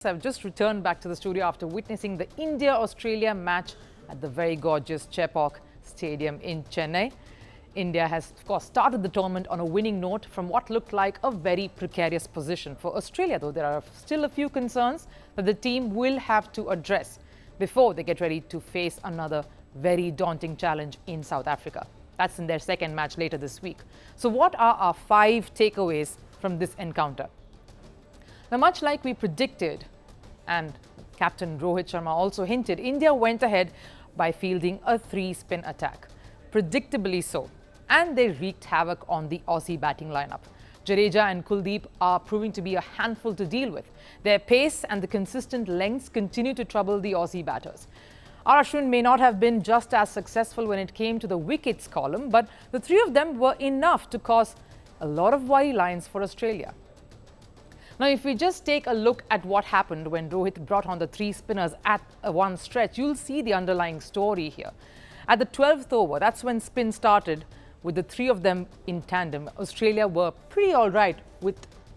I've just returned back to the studio after witnessing the India-Australia match at the very gorgeous Chepauk Stadium in Chennai. India has, of course, started the tournament on a winning note from what looked like a very precarious position. For Australia, though, there are still a few concerns that the team will have to address before they get ready to face another very daunting challenge in South Africa. That's in their second match later this week. So what are our 5 takeaways from this encounter? Now, much like we predicted, and Captain Rohit Sharma also hinted, India went ahead by fielding a 3-spin attack. Predictably so. And they wreaked havoc on the Aussie batting lineup. Jadeja and Kuldeep are proving to be a handful to deal with. Their pace and the consistent lengths continue to trouble the Aussie batters. Ashwin may not have been just as successful when it came to the wickets column, but the 3 of them were enough to cause a lot of worry lines for Australia. Now, if we just take a look at what happened when Rohit brought on the 3 spinners at one stretch, you'll see the underlying story here. At the 12th over, that's when spin started with the 3 of them in tandem. Australia were pretty all right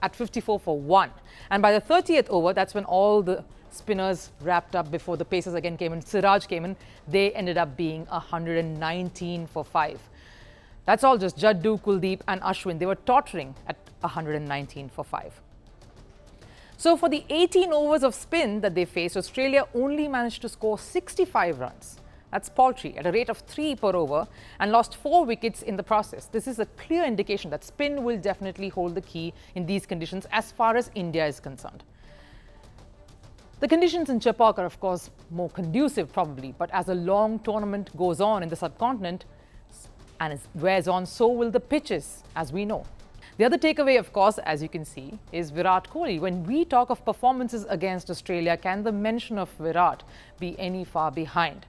at 54 for 1. And by the 30th over, that's when all the spinners wrapped up before the pacers again came in. Siraj came in. They ended up being 119 for 5. That's all just Jaddu, Kuldeep and Ashwin. They were tottering at 119 for 5. So for the 18 overs of spin that they faced, Australia only managed to score 65 runs. That's paltry, at a rate of 3 per over, and lost 4 wickets in the process. This is a clear indication that spin will definitely hold the key in these conditions as far as India is concerned. The conditions in Chepauk are, of course, more conducive probably, but as a long tournament goes on in the subcontinent and it wears on, so will the pitches, as we know. The other takeaway, of course, as you can see, is Virat Kohli. When we talk of performances against Australia, can the mention of Virat be any far behind?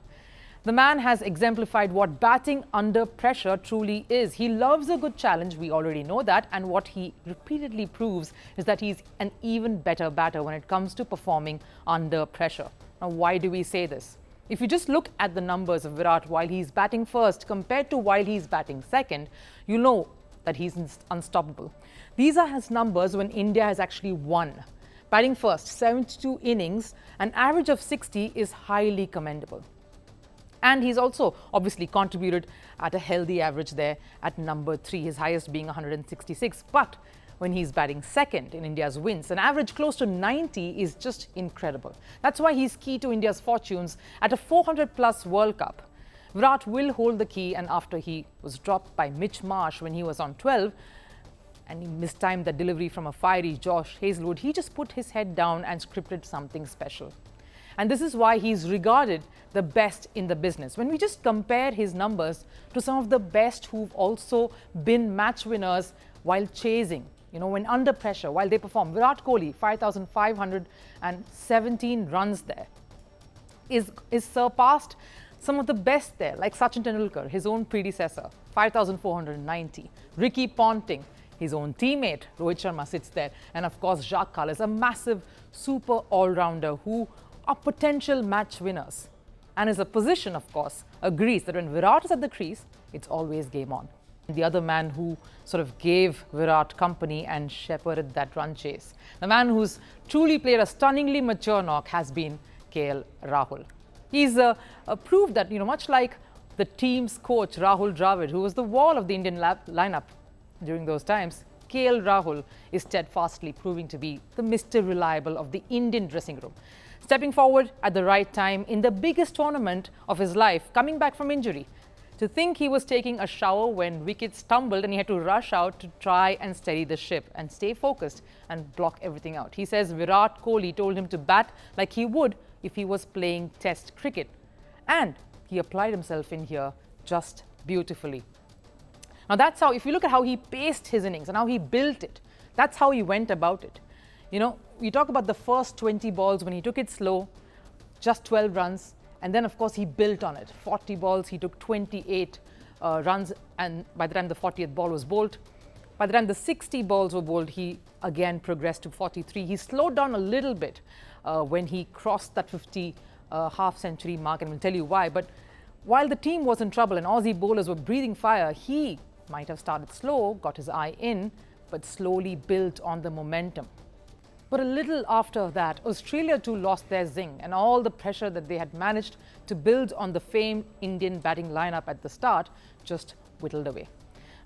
The man has exemplified what batting under pressure truly is. He loves a good challenge, we already know that, and what he repeatedly proves is that he's an even better batter when it comes to performing under pressure. Now, why do we say this? If you just look at the numbers of Virat while he's batting first compared to while he's batting second, you know that he's unstoppable. These are his numbers when India has actually won. Batting first, 72 innings, an average of 60 is highly commendable. And he's also obviously contributed at a healthy average there at number 3, his highest being 166. But when he's batting second in India's wins, an average close to 90 is just incredible. That's why he's key to India's fortunes at a 400-plus World Cup. Virat will hold the key, and after he was dropped by Mitch Marsh when he was on 12 and he mistimed that delivery from a fiery Josh Hazlewood, he just put his head down and scripted something special. And this is why he's regarded the best in the business. When we just compare his numbers to some of the best who've also been match winners while chasing, when under pressure, while they perform. Virat Kohli, 5,517 runs there, is surpassed some of the best there, like Sachin Tendulkar, his own predecessor, 5,490. Ricky Ponting, his own teammate, Rohit Sharma, sits there. And of course, Jacques Kallis, a massive super all-rounder who are potential match winners. And his opposition, of course, agrees that when Virat is at the crease, it's always game on. The other man who sort of gave Virat company and shepherded that run chase, the man who's truly played a stunningly mature knock, has been Rahul. He's proved that, much like the team's coach, Rahul Dravid, who was the wall of the Indian lineup during those times, Rahul is steadfastly proving to be the Mr. Reliable of the Indian dressing room. Stepping forward at the right time in the biggest tournament of his life, coming back from injury. To think he was taking a shower when wickets tumbled and he had to rush out to try and steady the ship and stay focused and block everything out. He says Virat Kohli told him to bat like he would if he was playing Test cricket. And he applied himself in here just beautifully. Now that's how, if you look at how he paced his innings and how he built it, that's how he went about it. We talk about the first 20 balls when he took it slow, just 12 runs. And then, of course, he built on it. 40 balls, he took 28 runs. And by the time the 40th ball was bowled, by the time the 60 balls were bowled, he again progressed to 43. He slowed down a little bit when he crossed that 50 half-century mark, and we'll tell you why. But while the team was in trouble and Aussie bowlers were breathing fire, he might have started slow, got his eye in, but slowly built on the momentum. But a little after that, Australia too lost their zing, and all the pressure that they had managed to build on the famed Indian batting lineup at the start just whittled away.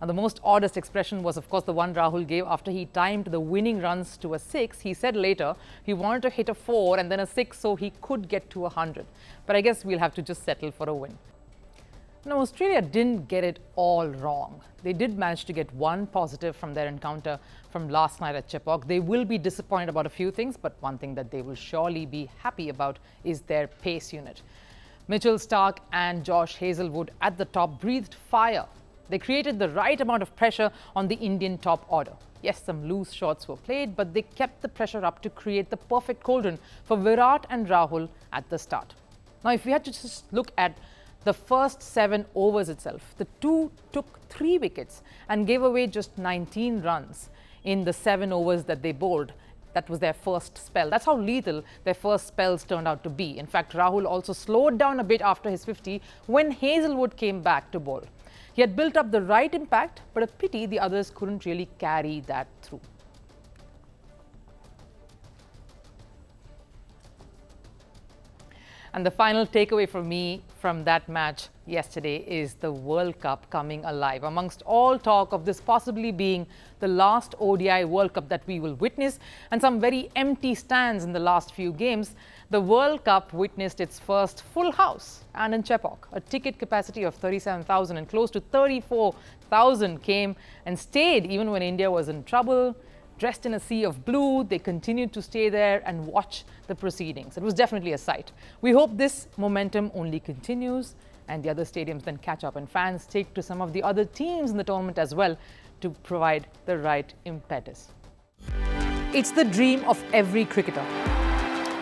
And the most oddest expression was, of course, the one Rahul gave after he timed the winning runs to a 6. He said later he wanted to hit a 4 and then a 6 so he could get to 100. But I guess we'll have to just settle for a win. Now, Australia didn't get it all wrong. They did manage to get one positive from their encounter from last night at Chepauk. They will be disappointed about a few things, but one thing that they will surely be happy about is their pace unit. Mitchell Starc and Josh Hazlewood at the top breathed fire. They created the right amount of pressure on the Indian top order. Yes, some loose shots were played, but they kept the pressure up to create the perfect cauldron for Virat and Rahul at the start. Now, if we had to just look at the first 7 overs itself, the two took 3 wickets and gave away just 19 runs in the 7 overs that they bowled. That was their first spell. That's how lethal their first spells turned out to be. In fact, Rahul also slowed down a bit after his 50 when Hazlewood came back to bowl. He had built up the right impact, but a pity the others couldn't really carry that through. And the final takeaway for me from that match yesterday is the World Cup coming alive. Amongst all talk of this possibly being the last ODI World Cup that we will witness and some very empty stands in the last few games, the World Cup witnessed its first full house and in Chepauk. A ticket capacity of 37,000 and close to 34,000 came and stayed even when India was in trouble. Dressed in a sea of blue, they continued to stay there and watch the proceedings. It was definitely a sight. We hope this momentum only continues and the other stadiums then catch up and fans take to some of the other teams in the tournament as well to provide the right impetus. It's the dream of every cricketer,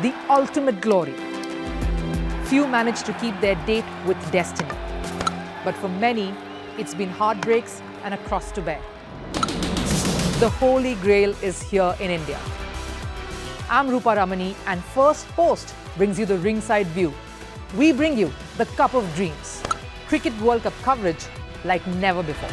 the ultimate glory. Few manage to keep their date with destiny. But for many, it's been heartbreaks and a cross to bear. The Holy Grail is here in India. I'm Rupha Ramani and Firstpost brings you the ringside view. We bring you the Cup of Dreams. Cricket World Cup coverage like never before.